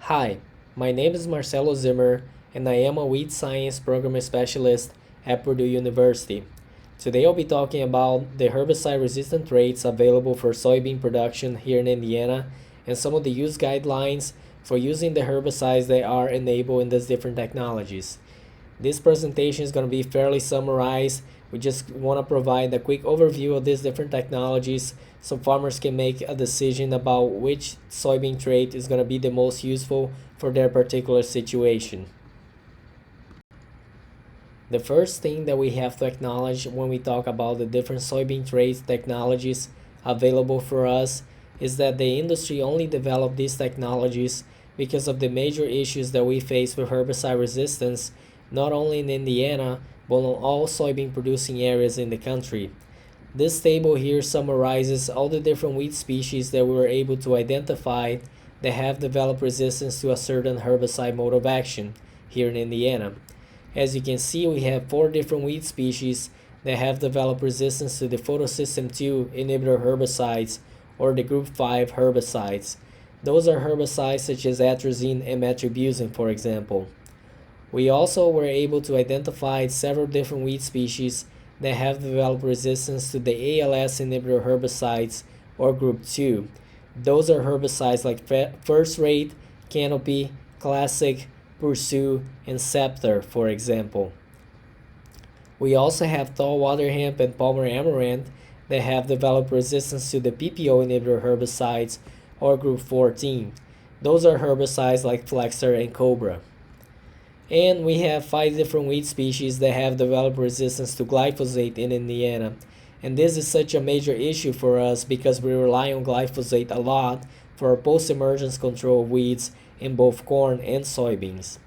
Hi, my name is Marcelo Zimmer, and I am a Weed Science Program Specialist at Purdue University. Today I'll be talking about the herbicide resistant traits available for soybean production here in Indiana and some of the use guidelines for using the herbicides that are enabled in these different technologies. This presentation is going to be fairly summarized. We just want to provide a quick overview of these different technologies so farmers can make a decision about which soybean trait is going to be the most useful for their particular situation. The first thing that we have to acknowledge when we talk about the different soybean traits technologies available for us is that the industry only developed these technologies because of the major issues that we face with herbicide resistance, not only in Indiana, but on all soybean producing areas in the country. This table here summarizes all the different wheat species that we were able to identify that have developed resistance to a certain herbicide mode of action here in Indiana. As you can see, we have 4 different wheat species that have developed resistance to the photosystem 2 inhibitor herbicides or the group 5 herbicides. Those are herbicides such as atrazine and metribuzin, for example. We also were able to identify several different wheat species that have developed resistance to the ALS inhibitor herbicides or group 2. Those are herbicides like First Rate, Canopy, Classic, Pursue, and Scepter, for example. We also have tall water hemp and Palmer amaranth that have developed resistance to the PPO inhibitor herbicides or group 14. Those are herbicides like Flexer and Cobra. And we have 5 different wheat species that have developed resistance to glyphosate in Indiana. And this is such a major issue for us because we rely on glyphosate a lot for our post-emergence control of weeds in both corn and soybeans.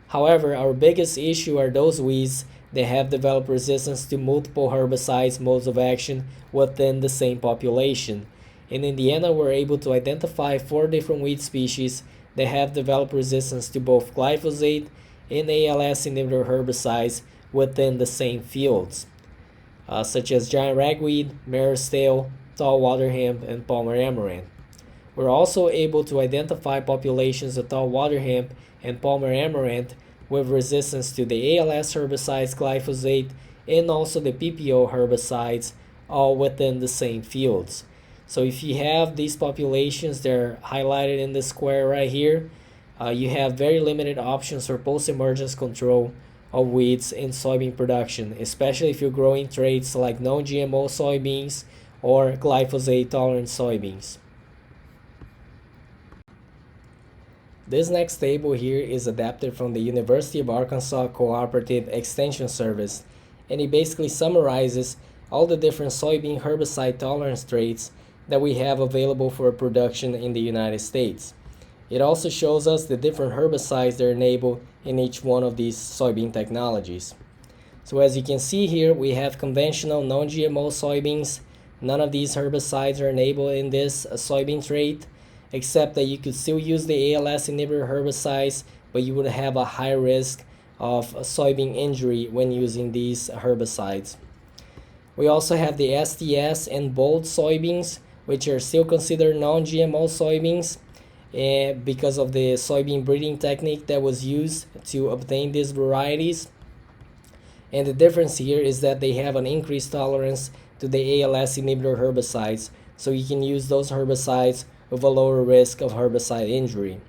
However, our biggest issue are those weeds that have developed resistance to multiple herbicides modes of action within the same population. In Indiana, we're able to identify 4 different weed species that have developed resistance to both glyphosate and ALS inhibitor herbicides within the same fields, such as giant ragweed, mare's tail, tall water hemp, and Palmer amaranth. We're also able to identify populations of tall water hemp and Palmer amaranth with resistance to the ALS herbicides, glyphosate, and also the PPO herbicides, all within the same fields. So if you have these populations, they're highlighted in the square right here, you have very limited options for post-emergence control of weeds in soybean production, especially if you're growing traits like NonGMO soybeans or glyphosate-tolerant soybeans. This next table here is adapted from the University of Arkansas Cooperative Extension Service, and it basically summarizes all the different soybean herbicide tolerance traits that we have available for production in the United States. It also shows us the different herbicides that are enabled in each one of these soybean technologies. So as you can see here, we have conventional non-GMO soybeans. None of these herbicides are enabled in this soybean trait, except that you could still use the ALS inhibitor herbicides, but you would have a high risk of soybean injury when using these herbicides. We also have the STS and bold soybeans, which are still considered non-GMO soybeans because of the soybean breeding technique that was used to obtain these varieties. And the difference here is that they have an increased tolerance to the ALS inhibitor herbicides, so you can use those herbicides with a lower risk of herbicide injury.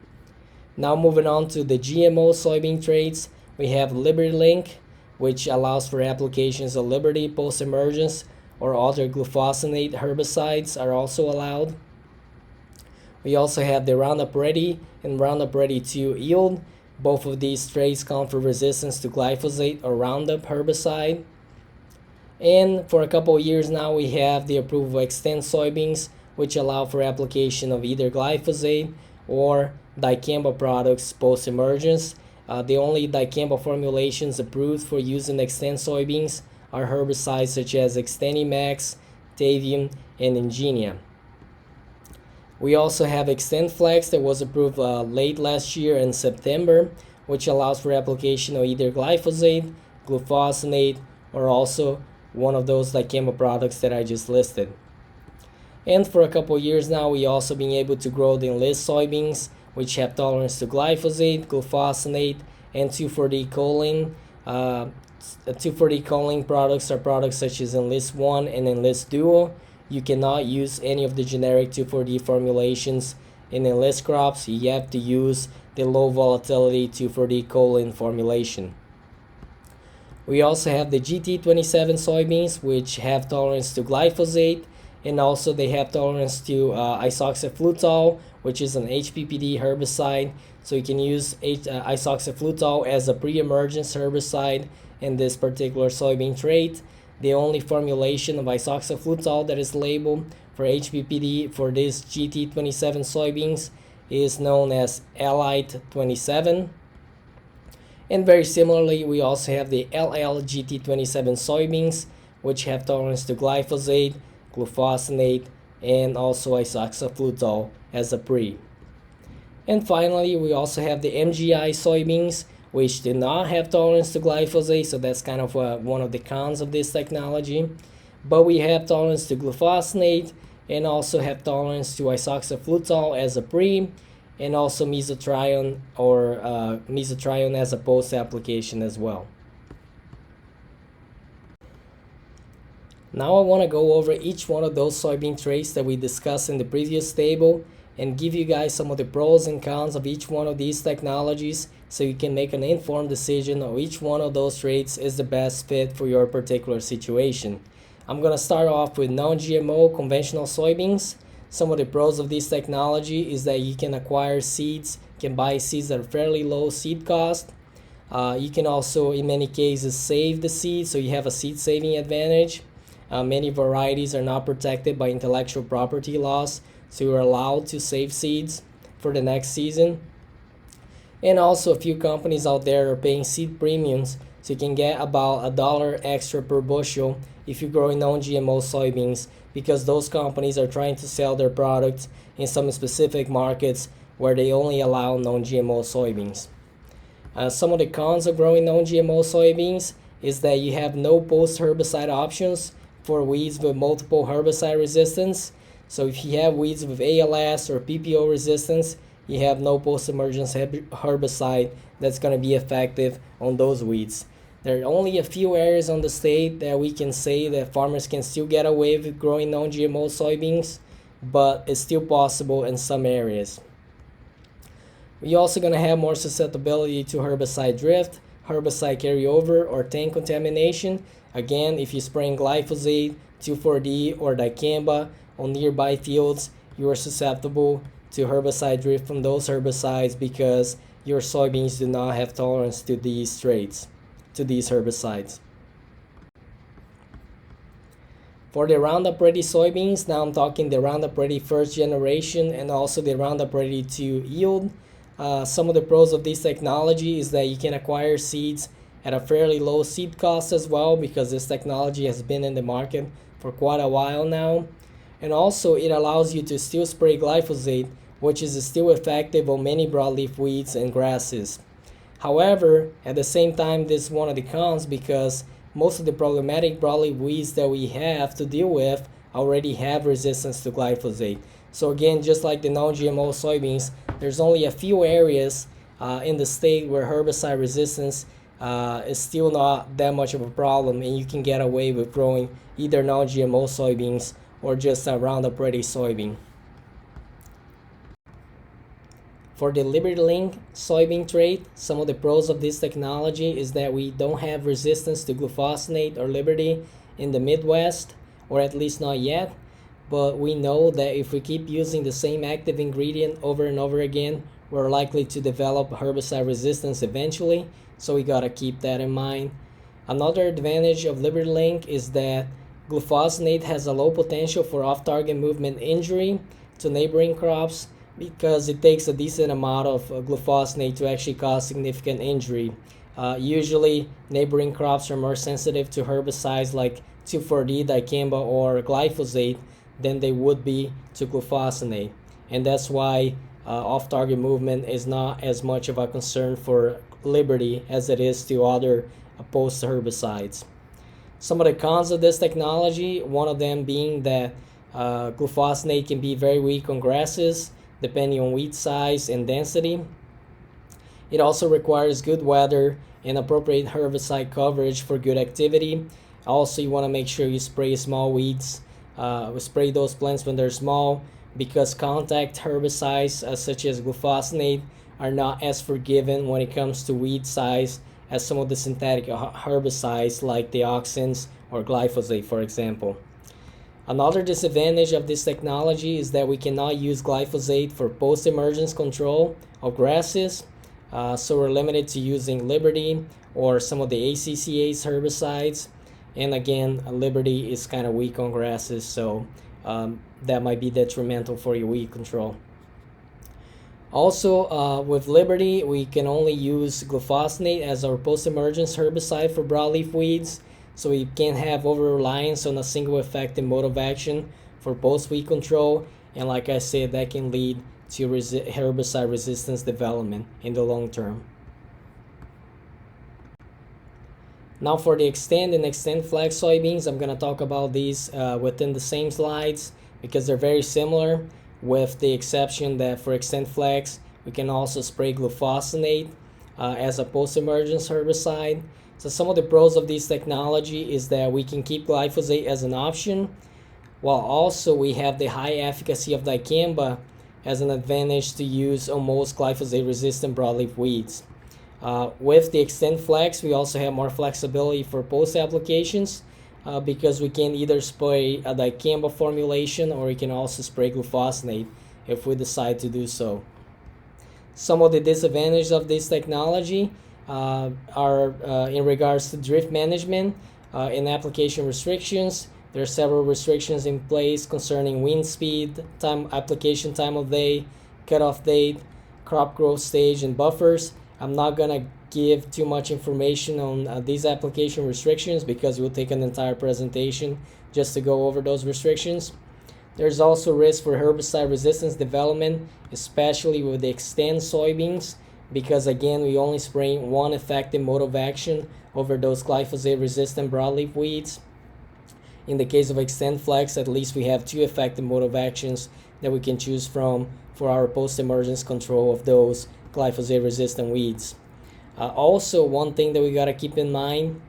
Now moving on to the GMO soybean traits, we have LibertyLink, which allows for applications of Liberty post-emergence, or other glufosinate herbicides are also allowed. We also have the Roundup Ready and Roundup Ready 2 yield. Both of these traits come for resistance to glyphosate or Roundup herbicide. And for a couple of years now, we have the approval of Xtend soybeans, which allow for application of either glyphosate or dicamba products post-emergence. The only dicamba formulations approved for use in Xtend soybeans are herbicides such as XtendiMax, Tavium, and Ingenia. We also have XtendFlex that was approved late last year in September, which allows for application of either glyphosate, glufosinate, or also one of those dicamba products that I just listed. And for a couple years now, we also been able to grow the Enlist soybeans which have tolerance to glyphosate, glufosinate, and 2,4-D choline. 2,4-D choline products are products such as Enlist 1 and Enlist Duo. You cannot use any of the generic 2,4-D formulations in Enlist crops. You have to use the low volatility 2,4-D choline formulation. We also have the GT27 soybeans, which have tolerance to glyphosate, and also they have tolerance to isoxaflutol, which is an HPPD herbicide. So you can use isoxaflutol as a pre-emergence herbicide in this particular soybean trait. The only formulation of isoxaflutol that is labeled for HPPD for this GT27 soybeans is known as Elite 27. And very similarly, we also have the LLGT27 soybeans, which have tolerance to glyphosate, glufosinate, and also isoxaflutol as a pre. And finally, we also have the MGI soybeans, which do not have tolerance to glyphosate, so that's kind of one of the cons of this technology. But we have tolerance to glufosinate and also have tolerance to isoxaflutol as a pre, and also mesotrione or mesotrione as a post application as well. Now I want to go over each one of those soybean traits that we discussed in the previous table and give you guys some of the pros and cons of each one of these technologies so you can make an informed decision on which one of those traits is the best fit for your particular situation. I'm going to start off with non-GMO conventional soybeans. Some of the pros of this technology is that you can acquire seeds, can buy seeds at a fairly low seed cost. You can also, in many cases, save the seeds, so you have a seed saving advantage. Many varieties are not protected by intellectual property laws, so you're allowed to save seeds for the next season. And also, a few companies out there are paying seed premiums, so you can get about $1 extra per bushel if you're growing non-GMO soybeans, because those companies are trying to sell their products in some specific markets where they only allow non-GMO soybeans. Some of the cons of growing non-GMO soybeans is that you have no post-herbicide options for weeds with multiple herbicide resistance. So if you have weeds with ALS or PPO resistance, you have no post-emergence herbicide that's going to be effective on those weeds. There are only a few areas on the state that we can say that farmers can still get away with growing non-GMO soybeans, but it's still possible in some areas. We're also going to have more susceptibility to herbicide drift, herbicide carryover, or tank contamination. Again, if you're spraying glyphosate, 2,4-D, or dicamba on nearby fields, you are susceptible to herbicide drift from those herbicides because your soybeans do not have tolerance to these traits, to these herbicides. For the Roundup Ready soybeans, now I'm talking the Roundup Ready first generation and also the Roundup Ready 2 yield. Some of the pros of this technology is that you can acquire seeds at a fairly low seed cost as well, because this technology has been in the market for quite a while now. And also it allows you to still spray glyphosate, which is still effective on many broadleaf weeds and grasses. However, at the same time, this is one of the cons because most of the problematic broadleaf weeds that we have to deal with already have resistance to glyphosate. So again, just like the non-GMO soybeans, there's only a few areas in the state where herbicide resistance is still not that much of a problem, and you can get away with growing either non-GMO soybeans or just a Roundup Ready soybean. For the LibertyLink soybean trait, some of the pros of this technology is that we don't have resistance to glufosinate or Liberty in the Midwest, or at least not yet. But we know that if we keep using the same active ingredient over and over again, we're likely to develop herbicide resistance eventually, so we gotta keep that in mind. Another advantage of LibertyLink is that glufosinate has a low potential for off-target movement injury to neighboring crops because it takes a decent amount of glufosinate to actually cause significant injury. Usually, neighboring crops are more sensitive to herbicides like 2,4-D, dicamba, or glyphosate than they would be to glufosinate. And that's why off-target movement is not as much of a concern for Liberty as it is to other opposed herbicides. Some of the cons of this technology, one of them being that glufosinate can be very weak on grasses. depending on weed size and density. It also requires good weather and appropriate herbicide coverage for good activity. Also, you want to make sure you spray small weeds, spray those plants when they're small, because contact herbicides such as glufosinate are not as forgiving when it comes to weed size as some of the synthetic herbicides like dioxins or glyphosate, for example. Another disadvantage of this technology is that we cannot use glyphosate for post-emergence control of grasses, so we're limited to using Liberty or some of the ACCA's herbicides. And again, Liberty is kind of weak on grasses, so that might be detrimental for your weed control. Also, with Liberty, we can only use glufosinate as our post-emergence herbicide for broadleaf weeds, so we can't have over-reliance on a single effective mode of action for post-weed control, and like I said, that can lead to herbicide resistance development in the long term. Now for the Xtend and XtendFlex soybeans, I'm going to talk about these within the same slides because they're very similar, with the exception that for XtendFlex, we can also spray glufosinate as a post-emergence herbicide. So some of the pros of this technology is that we can keep glyphosate as an option, while also we have the high efficacy of dicamba as an advantage to use on most glyphosate-resistant broadleaf weeds. With the XtendFlex, we also have more flexibility for post-applications because we can either spray a dicamba formulation or we can also spray glufosinate if we decide to do so. Some of the disadvantages of this technology are in regards to drift management and application restrictions. There are several restrictions in place concerning wind speed, application time of day, cutoff date, crop growth stage, and buffers. I'm not going to give too much information on these application restrictions because it will take an entire presentation just to go over those restrictions. There's also risk for herbicide resistance development, especially with the Xtend soybeans, because again, we only spray one effective mode of action over those glyphosate-resistant broadleaf weeds. In the case of XtendFlex, at least we have two effective mode of actions that we can choose from for our post-emergence control of those glyphosate-resistant weeds. Also, one thing that we got to keep in mind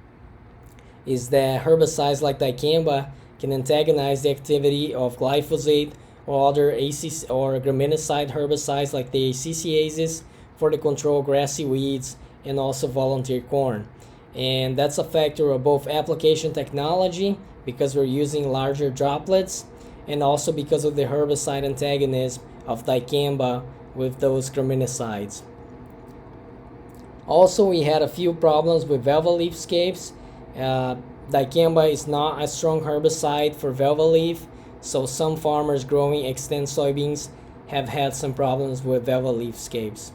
is that herbicides like dicamba can antagonize the activity of glyphosate or other ACC or graminicide herbicides like the ACCAs for the control of grassy weeds and also volunteer corn. And that's a factor of both application technology, because we're using larger droplets, and also because of the herbicide antagonism of dicamba with those graminicides. Also, we had a few problems with velvet leaf scapes. Dicamba is not a strong herbicide for velvet leaf, so some farmers growing Xtend soybeans have had some problems with velvet leaf scapes.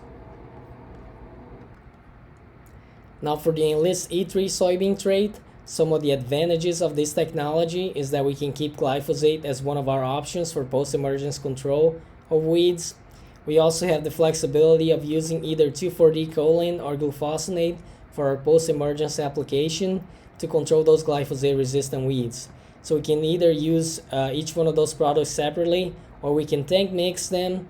Now for the Enlist E3 soybean trait, some of the advantages of this technology is that we can keep glyphosate as one of our options for post-emergence control of weeds. We also have the flexibility of using either 2,4-D-choline or glufosinate for our post-emergence application to control those glyphosate-resistant weeds. So we can either use each one of those products separately, or we can tank mix them.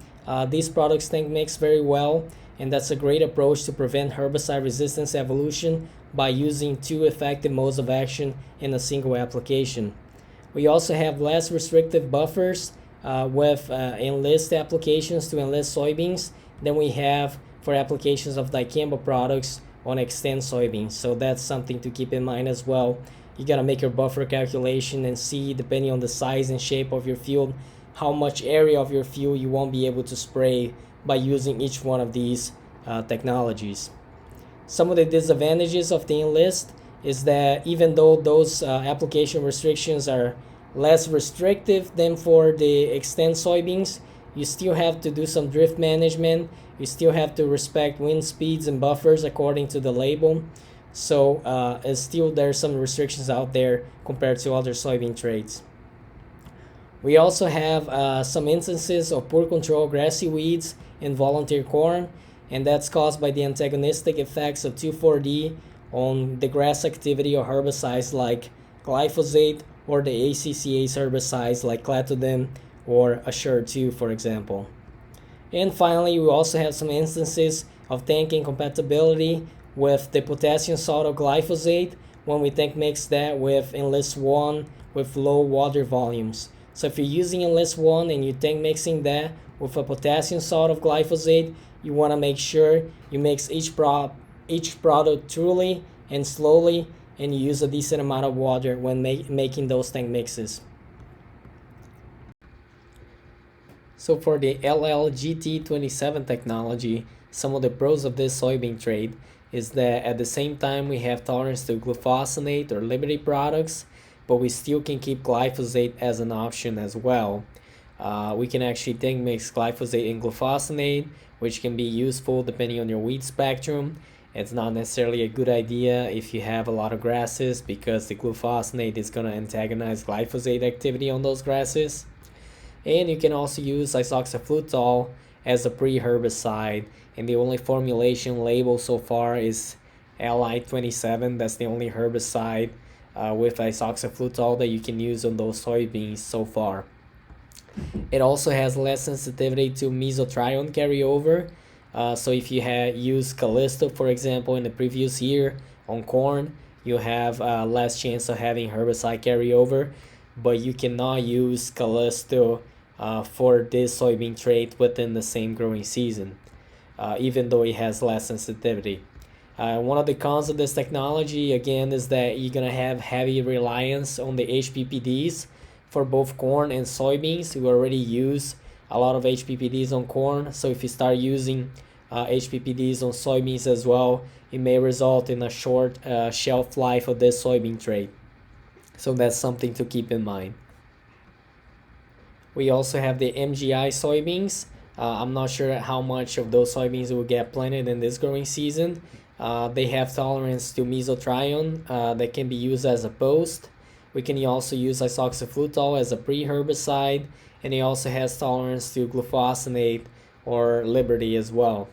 These products tank mix very well, and that's a great approach to prevent herbicide resistance evolution by using two effective modes of action in a single application. We also have less restrictive buffers with Enlist applications to Enlist soybeans than we have for applications of dicamba products on Xtend soybeans. So that's something to keep in mind as well. You gotta make your buffer calculation and see, depending on the size and shape of your field, how much area of your field you won't be able to spray by using each one of these technologies. Some of the disadvantages of the Enlist is that even though those application restrictions are less restrictive than for the Xtend soybeans, you still have to do some drift management. You still have to respect wind speeds and buffers according to the label. So still there's some restrictions out there compared to other soybean traits. We also have some instances of poor control of grassy weeds in volunteer corn, and that's caused by the antagonistic effects of 2,4-D on the grass activity of herbicides like glyphosate or the ACCA's herbicides like clethodim or Assure 2, for example. And finally, we also have some instances of tank incompatibility with the potassium salt of glyphosate when we tank mix that with Enlist 1 with low water volumes. So if you're using Enlist 1 and you tank mixing that with a potassium salt of glyphosate, you want to make sure you mix each product truly and slowly, and you use a decent amount of water when making those tank mixes. So for the LLGT27 technology, some of the pros of this soybean trait is that at the same time we have tolerance to glufosinate or Liberty products, but we still can keep glyphosate as an option as well. We can actually tank mix glyphosate and glufosinate, which can be useful depending on your weed spectrum. It's not necessarily a good idea if you have a lot of grasses, because the glufosinate is going to antagonize glyphosate activity on those grasses. And you can also use isoxaflutol as a pre-herbicide, and the only formulation labeled so far is Li-27. That's the only herbicide with isoxaflutol that you can use on those soybeans so far. It also has less sensitivity to mesotrione carryover. So if you had used Callisto, for example, in the previous year on corn, you have less chance of having herbicide carryover, but you cannot use Callisto for this soybean trait within the same growing season, even though it has less sensitivity. One of the cons of this technology, again, is that you're going to have heavy reliance on the HPPDs for both corn and soybeans. We already use a lot of HPPDs on corn, so if you start using HPPDs on soybeans as well, it may result in a short shelf life of this soybean trait. So that's something to keep in mind. We also have the MGI soybeans. I'm not sure how much of those soybeans will get planted in this growing season. They have tolerance to mesotrione that can be used as a post. We can also use isoxaflutol as a pre-herbicide, and it also has tolerance to glufosinate or Liberty as well.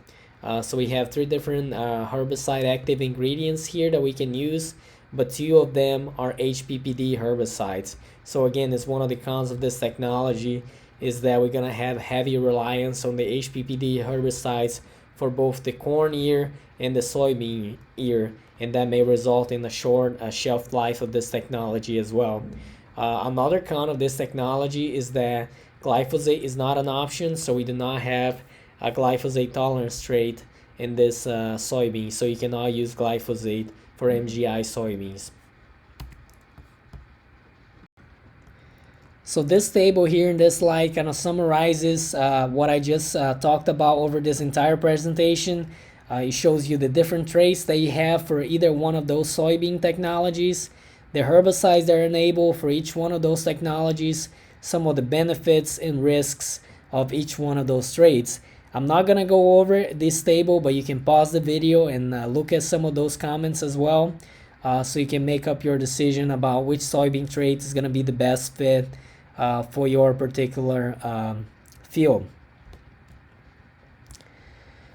So we have 3 different herbicide active ingredients here that we can use, but 2 of them are HPPD herbicides. So again, it's one of the cons of this technology is that we're gonna have heavy reliance on the HPPD herbicides for both the corn ear and the soybean ear, and that may result in a short shelf life of this technology as well. Another con of this technology is that glyphosate is not an option, so we do not have a glyphosate tolerance trait in this soybean, so you cannot use glyphosate for MGI soybeans. So this table here in this slide kind of summarizes what I just talked about over this entire presentation. It shows you the different traits that you have for either one of those soybean technologies, the herbicides that are enabled for each one of those technologies, some of the benefits and risks of each one of those traits. I'm not going to go over this table, but you can pause the video and look at some of those comments as well, so you can make up your decision about which soybean trait is going to be the best fit for your particular field.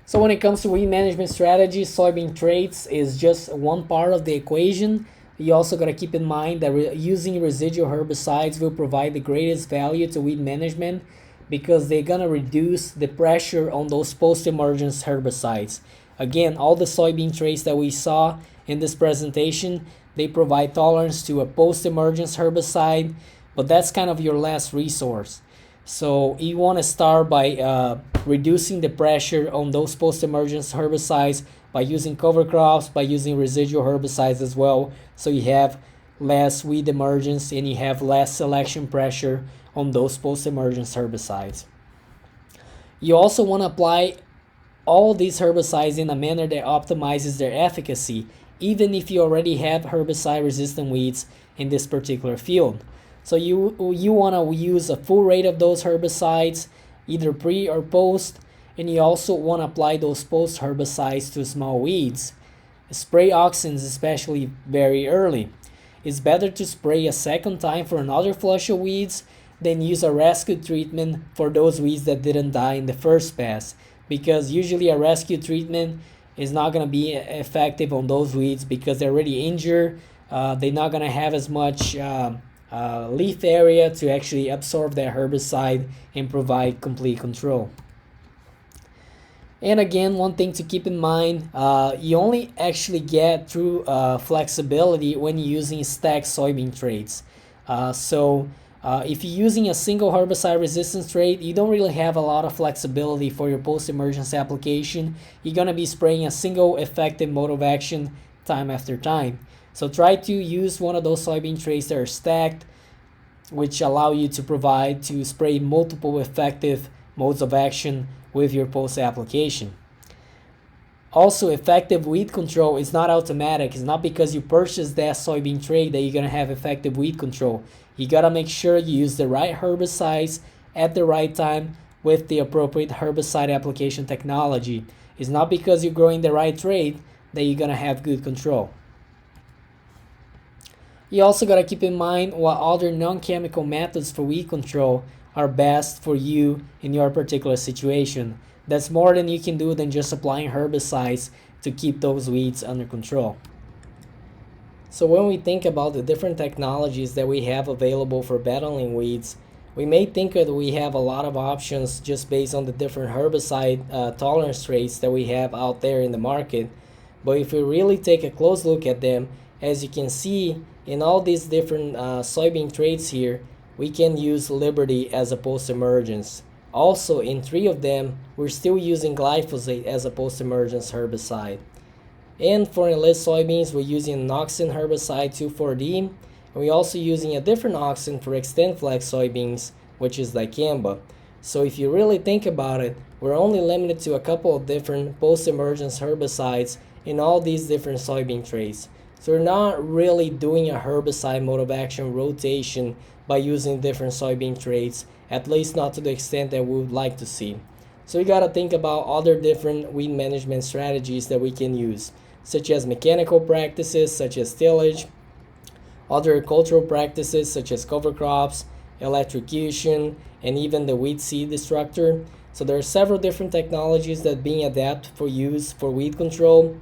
So when it comes to weed management strategy, soybean traits is just one part of the equation. You also got to keep in mind that using residual herbicides will provide the greatest value to weed management, because they're going to reduce the pressure on those post-emergence herbicides. Again, all the soybean traits that we saw in this presentation, they provide tolerance to a post-emergence herbicide, but that's kind of your last resource. So you want to start by reducing the pressure on those post-emergence herbicides by using cover crops, by using residual herbicides as well, so you have less weed emergence and you have less selection pressure on those post-emergence herbicides. You also want to apply all these herbicides in a manner that optimizes their efficacy, even if you already have herbicide-resistant weeds in this particular field. So you want to use a full rate of those herbicides, either pre or post, and you also want to apply those post herbicides to small weeds. Spray auxins especially very early. It's better to spray a second time for another flush of weeds than use a rescue treatment for those weeds that didn't die in the first pass, because usually a rescue treatment is not going to be effective on those weeds because they're already injured. They're not going to have as much leaf area to actually absorb that herbicide and provide complete control. And again, one thing to keep in mind, you only actually get true flexibility when you're using stacked soybean traits. If you're using a single herbicide resistance trait, you don't really have a lot of flexibility for your post-emergence application. You're going to be spraying a single effective mode of action time after time. So try to use one of those soybean traits that are stacked, which allow you to spray multiple effective modes of action with your post application. Also, effective weed control is not automatic. It's not because you purchase that soybean trait that you're going to have effective weed control. You got to make sure you use the right herbicides at the right time with the appropriate herbicide application technology. It's not because you're growing the right trait that you're going to have good control. You also got to keep in mind what other non-chemical methods for weed control are best for you in your particular situation. That's more than you can do than just applying herbicides to keep those weeds under control. So when we think about the different technologies that we have available for battling weeds, we may think that we have a lot of options just based on the different herbicide tolerance traits that we have out there in the market. But if we really take a close look at them, as you can see in all these different soybean traits here, we can use Liberty as a post-emergence. Also, in 3 of them, we're still using glyphosate as a post-emergence herbicide. And for enlist soybeans, we're using an auxin herbicide 2,4-D, and we're also using a different auxin for XtendFlex soybeans, which is dicamba. So if you really think about it, we're only limited to a couple of different post-emergence herbicides in all these different soybean traits. So we're not really doing a herbicide mode of action rotation by using different soybean traits, at least not to the extent that we would like to see. So we gotta think about other different weed management strategies that we can use, such as mechanical practices such as tillage, other cultural practices such as cover crops, electrocution, and even the weed seed destructor. So there are several different technologies that are being adapted for use for weed control.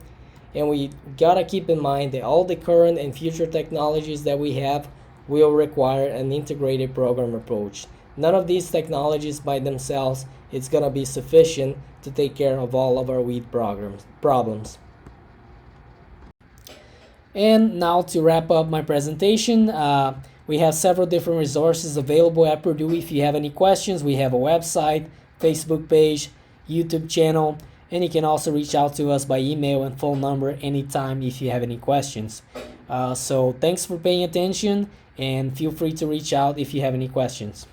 And we gotta keep in mind that all the current and future technologies that we have will require an integrated program approach. None of these technologies by themselves is gonna be sufficient to take care of all of our weed problems. And now to wrap up my presentation, we have several different resources available at Purdue. If you have any questions, we have a website, Facebook page, YouTube channel, and you can also reach out to us by email and phone number anytime if you have any questions. So thanks for paying attention, and feel free to reach out if you have any questions.